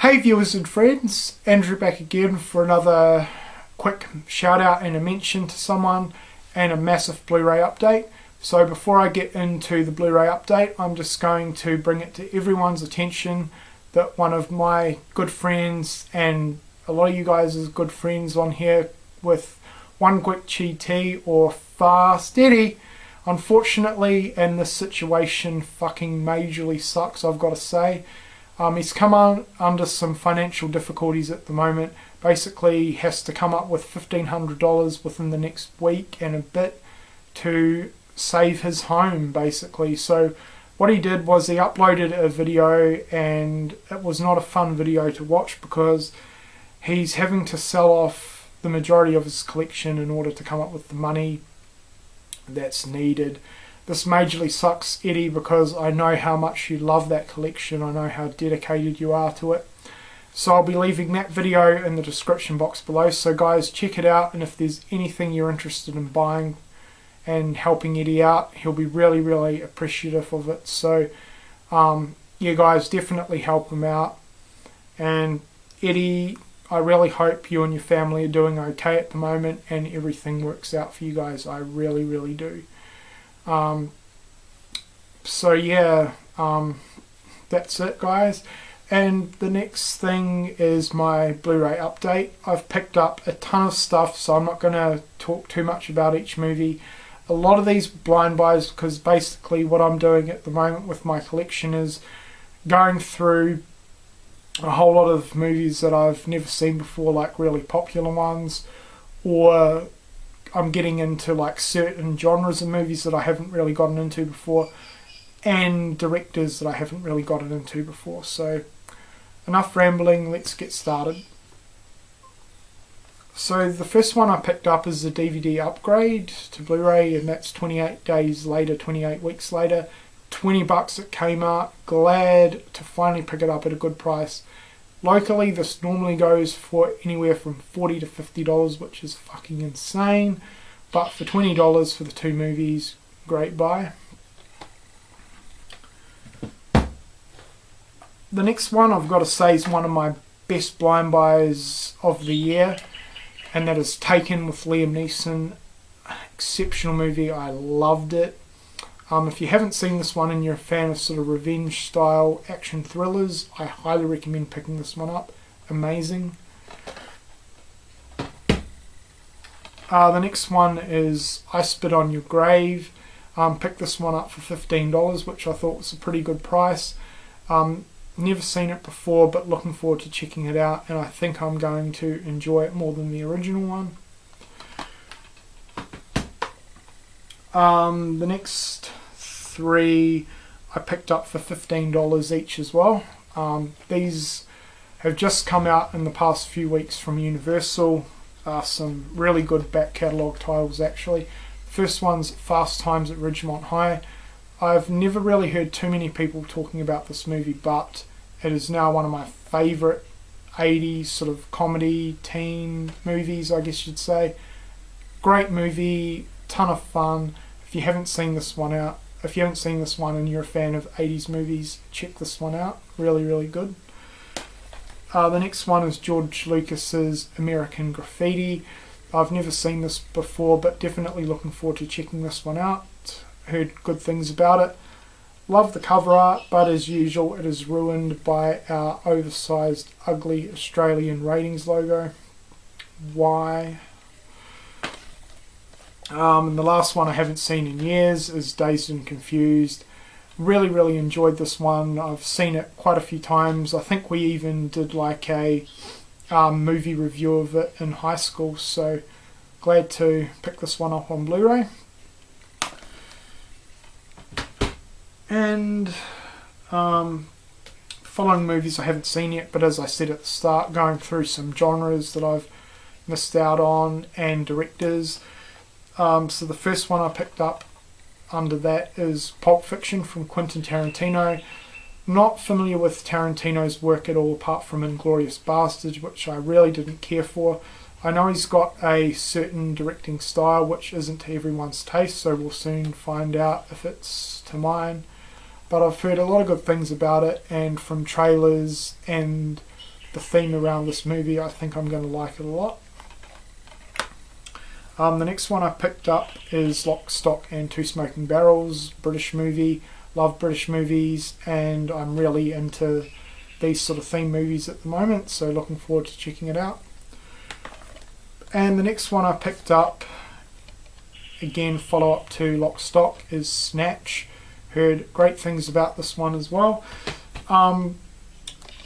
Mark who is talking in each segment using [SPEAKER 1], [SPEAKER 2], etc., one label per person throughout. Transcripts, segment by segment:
[SPEAKER 1] Hey viewers and friends, Andrew back again for another quick shout out and a mention to someone and a massive Blu-ray update. So before I get into the Blu-ray update, I'm just going to bring it to everyone's attention that one of my good friends, and a lot of you guys is good friends on here with 1quickgt or Fast Eddie, unfortunately, and this situation fucking majorly sucks, I've got to say. He's come under some financial difficulties at the moment. Basically, he has to come up with $1,500 within the next week and a bit to save his home, basically. So what he did was he uploaded a video, and it was not a fun video to watch because he's having to sell off the majority of his collection in order to come up with the money that's needed. This majorly sucks, Eddie, because I know how much you love that collection. I know how dedicated you are to it. So I'll be leaving that video in the description box below. So guys, check it out, and if there's anything you're interested in buying and helping Eddie out, he'll be really, really appreciative of it. So yeah guys, definitely help him out. And Eddie, I really hope you and your family are doing okay at the moment and everything works out for you guys. I really, really do. So yeah, that's it guys, and the next thing is my Blu-ray update. I've picked up a ton of stuff, so I'm not going to talk too much about each movie. A lot of these blind buys, because basically what I'm doing at the moment with my collection is going through a whole lot of movies that I've never seen before, like really popular ones, or I'm getting into like certain genres of movies that I haven't really gotten into before, and directors that I haven't really gotten into before. So enough rambling, let's get started. So the first one I picked up is the DVD upgrade to Blu-ray, and that's 28 days later, 28 weeks later, $20 at Kmart. Glad to finally pick it up at a good price. Locally, this normally goes for anywhere from $40 to $50, which is fucking insane. But for $20 for the two movies, great buy. The next one I've got to say is one of my best blind buys of the year, and that is Taken with Liam Neeson. Exceptional movie, I loved it. If you haven't seen this one and you're a fan of sort of revenge style action thrillers, I highly recommend picking this one up. Amazing. The next one is I Spit on Your Grave. Picked this one up for $15, which I thought was a pretty good price. Never seen it before, but looking forward to checking it out, and I think I'm going to enjoy it more than the original one. The next three I picked up for $15 each as well. These have just come out in the past few weeks from Universal. Some really good back catalogue titles actually. First one's Fast Times at Ridgemont High. I've never really heard too many people talking about this movie, but it is now one of my favourite 80s sort of comedy teen movies, I guess you'd say. Great movie, ton of fun. If you haven't seen this one and you're a fan of 80s movies, check this one out. Really, really good. The next one is George Lucas's American Graffiti. I've never seen this before, but definitely looking forward to checking this one out. Heard good things about it. Love the cover art, but as usual it is ruined by our oversized, ugly Australian ratings logo. Why? And the last one I haven't seen in years is Dazed and Confused. Really, really enjoyed this one. I've seen it quite a few times. I think we even did like a movie review of it in high school, so glad to pick this one up on Blu-ray. And following movies I haven't seen yet, but as I said at the start, going through some genres that I've missed out on and directors. So the first one I picked up under that is Pulp Fiction from Quentin Tarantino. Not familiar with Tarantino's work at all apart from Inglourious Basterds, which I really didn't care for. I know he's got a certain directing style which isn't to everyone's taste, so we'll soon find out if it's to mine. But I've heard a lot of good things about it, and from trailers and the theme around this movie, I think I'm going to like it a lot. The next one I picked up is Lock, Stock and Two Smoking Barrels, British movie. Love British movies, and I'm really into these sort of theme movies at the moment, so looking forward to checking it out. And the next one I picked up, again follow up to Lock, Stock, is Snatch. Heard great things about this one as well.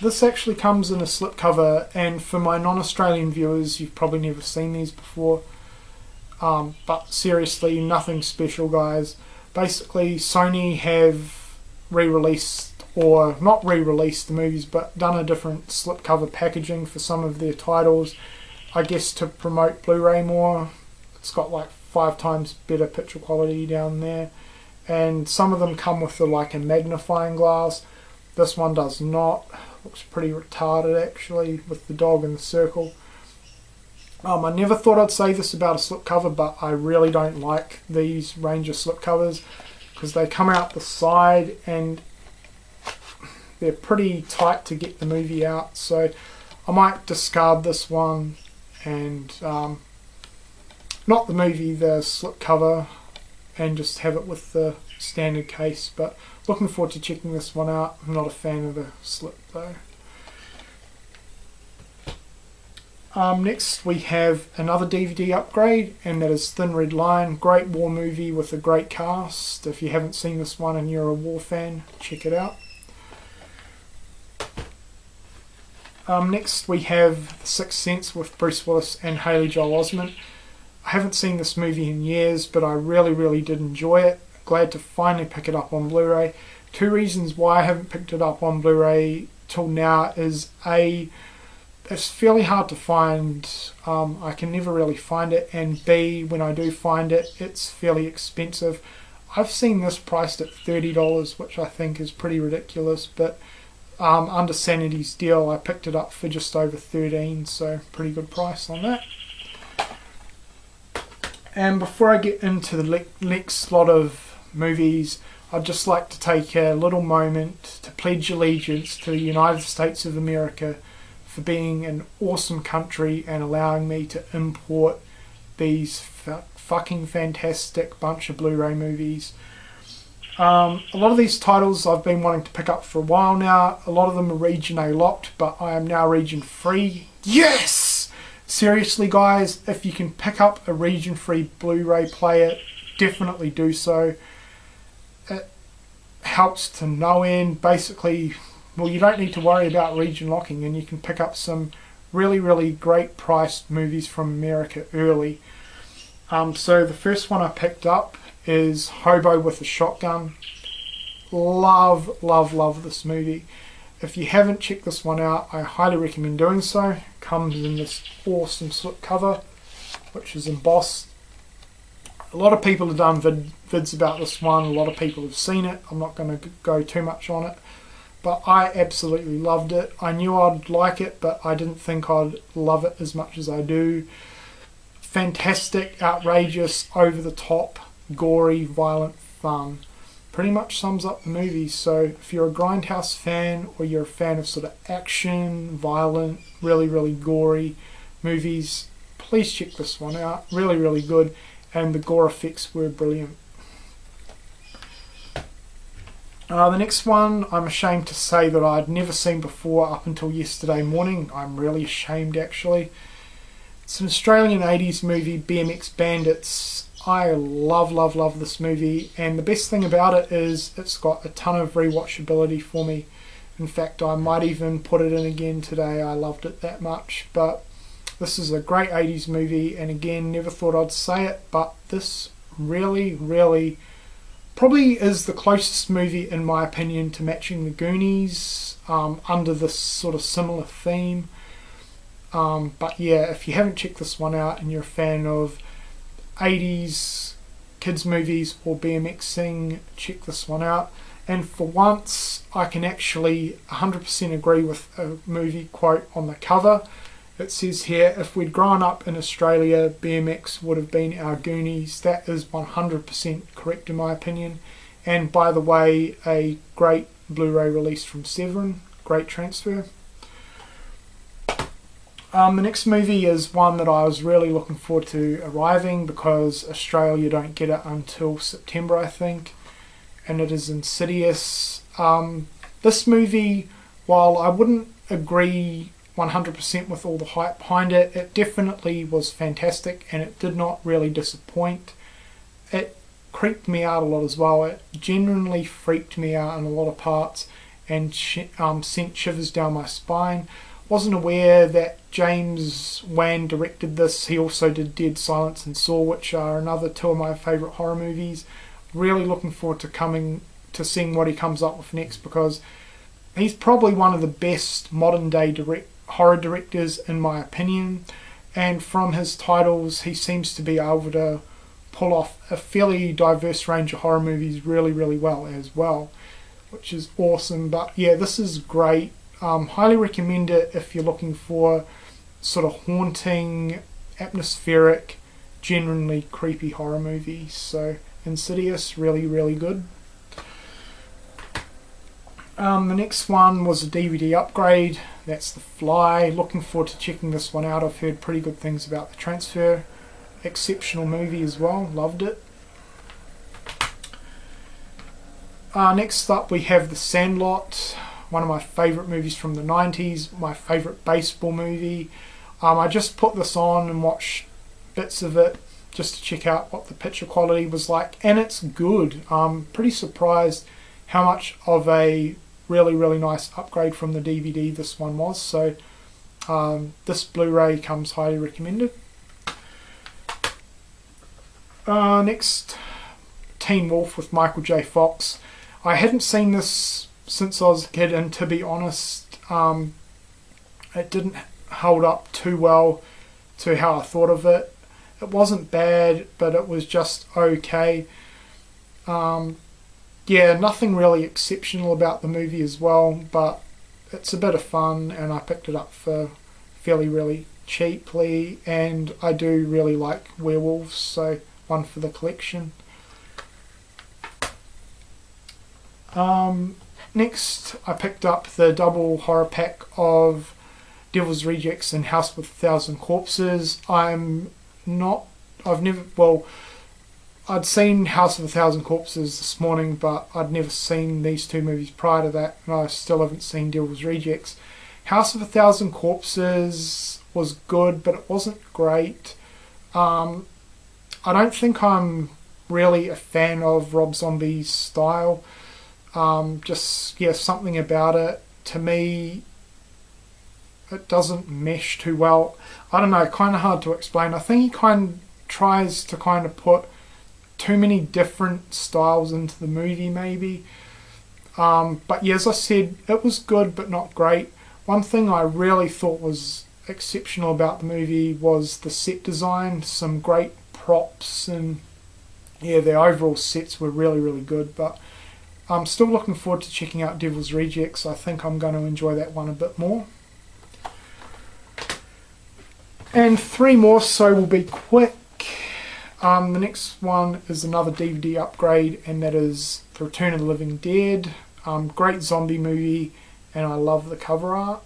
[SPEAKER 1] This actually comes in a slipcover, and for my non-Australian viewers, you've probably never seen these before. But seriously, nothing special, guys. Basically, Sony have re-released, or not re-released the movies, but done a different slipcover packaging for some of their titles, I guess to promote Blu-ray more. It's got like 5 times better picture quality down there, and some of them come with like a magnifying glass. This one does not. Looks pretty retarded actually, with the dog in the circle. I never thought I'd say this about a slipcover, but I really don't like these range of slipcovers because they come out the side and they're pretty tight to get the movie out. So I might discard this one and not the movie, the slipcover, and just have it with the standard case. But looking forward to checking this one out. I'm not a fan of the slip though. Next we have another DVD upgrade, and that is Thin Red Line. Great war movie with a great cast. If you haven't seen this one and you're a war fan, check it out. Next we have The Sixth Sense with Bruce Willis and Haley Joel Osment. I haven't seen this movie in years, but I really did enjoy it. Glad to finally pick it up on Blu-ray. 2 reasons why I haven't picked it up on Blu-ray till now is A, it's fairly hard to find. I can never really find it, and B, when I do find it, it's fairly expensive. I've seen this priced at $30, which I think is pretty ridiculous, but under Sanity's deal I picked it up for just over $13, so pretty good price on that. And before I get into the next lot of movies, I'd just like to take a little moment to pledge allegiance to the United States of America for being an awesome country and allowing me to import these fucking fantastic bunch of Blu-ray movies. A lot of these titles I've been wanting to pick up for a while now. A lot of them are region A locked, but I am now region free. Yes! Seriously guys, if you can pick up a region free Blu-ray player, definitely do so. It helps to no end. Basically, well, you don't need to worry about region locking, and you can pick up some really great priced movies from America early. So the first one I picked up is Hobo with a Shotgun. Love this movie. If you haven't checked this one out, I highly recommend doing so. Comes in this awesome slipcover, which is embossed. A lot of people have done vids about this one. A lot of people have seen it. I'm not going to go too much on it, but I absolutely loved it. I knew I'd like it, but I didn't think I'd love it as much as I do. Fantastic, outrageous, over the top, gory, violent fun. Pretty much sums up the movie. So if you're a Grindhouse fan, or you're a fan of sort of action, violent, really gory movies, please check this one out. Really good, and the gore effects were brilliant. The next one, I'm ashamed to say that I'd never seen before up until yesterday morning. I'm really ashamed actually. It's an Australian 80s movie, BMX Bandits. I love this movie, and the best thing about it is it's got a ton of rewatchability for me. In fact, I might even put it in again today. I loved it that much. But this is a great 80s movie, and again, never thought I'd say it, but this really probably is the closest movie in my opinion to matching the Goonies, under this sort of similar theme. But yeah, if you haven't checked this one out and you're a fan of 80s kids movies or BMXing, check this one out. And for once I can actually 100% agree with a movie quote on the cover. It says here, if we'd grown up in Australia, BMX would have been our Goonies. That is 100% correct in my opinion. And by the way, a great Blu-ray release from Severin. Great transfer. The next movie is one that I was really looking forward to arriving, because Australia don't get it until September, I think, and it is Insidious. This movie, while I wouldn't agree 100% with all the hype behind it, it definitely was fantastic and it did not really disappoint. It creeped me out a lot as well. It genuinely freaked me out in a lot of parts and sent shivers down my spine. Wasn't aware that James Wan directed this. He also did Dead Silence and Saw, which are another two of my favourite horror movies. Really looking forward to seeing what he comes up with next, because he's probably one of the best modern day horror directors in my opinion, and from his titles he seems to be able to pull off a fairly diverse range of horror movies really well as well, which is awesome. But yeah, this is great. Highly recommend it if you're looking for sort of haunting, atmospheric, genuinely creepy horror movies. So Insidious, really good. The next one was a DVD upgrade. That's The Fly. Looking forward to checking this one out. I've heard pretty good things about the transfer. Exceptional movie as well. Loved it. Next up we have The Sandlot. One of my favourite movies from the 90s. My favourite baseball movie. I just put this on and watched bits of it just to check out what the picture quality was like. And it's good. I'm pretty surprised how much of a really nice upgrade from the DVD this one was. So this Blu-ray comes highly recommended. Next, Teen Wolf with Michael J. Fox. I hadn't seen this since I was a kid, and to be honest, it didn't hold up too well to how I thought of it. It wasn't bad, but it was just okay. Yeah, nothing really exceptional about the movie as well, but it's a bit of fun, and I picked it up for really cheaply, and I do really like werewolves, so one for the collection. Next, I picked up the double horror pack of Devil's Rejects and House with a Thousand Corpses. I'd seen House of a Thousand Corpses this morning, but I'd never seen these two movies prior to that, and I still haven't seen Devil's Rejects. House of a Thousand Corpses was good, but it wasn't great. I don't think I'm really a fan of Rob Zombie's style. Something about it, to me, it doesn't mesh too well. I don't know, kind of hard to explain. I think he tries to put too many different styles into the movie maybe. But yeah, as I said, it was good but not great. One thing I really thought was exceptional about the movie was the set design. Some great props, and yeah, the overall sets were really good. But I'm still looking forward to checking out Devil's Rejects. I think I'm going to enjoy that one a bit more. And three more, so we'll be quick. The next one is another DVD upgrade, and that is The Return of the Living Dead. Great zombie movie, and I love the cover art.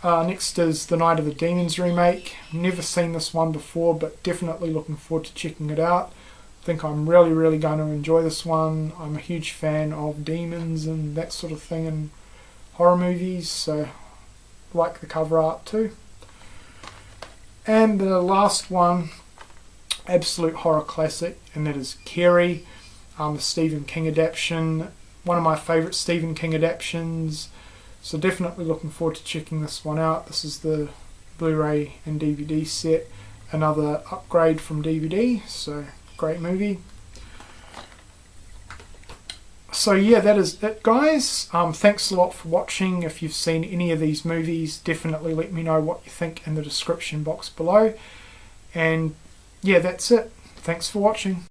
[SPEAKER 1] Next is the Night of the Demons remake. Never seen this one before, but definitely looking forward to checking it out. I think I'm really going to enjoy this one. I'm a huge fan of demons and that sort of thing in horror movies, so I like the cover art too. And the last one, absolute horror classic, and that is Carrie, a Stephen King adaptation. One of my favourite Stephen King adaptations, so definitely looking forward to checking this one out. This is the Blu-ray and DVD set, another upgrade from DVD, so great movie. So yeah, that is it, guys. Thanks a lot for watching. If you've seen any of these movies, definitely let me know what you think in the description box below. And yeah, that's it. Thanks for watching.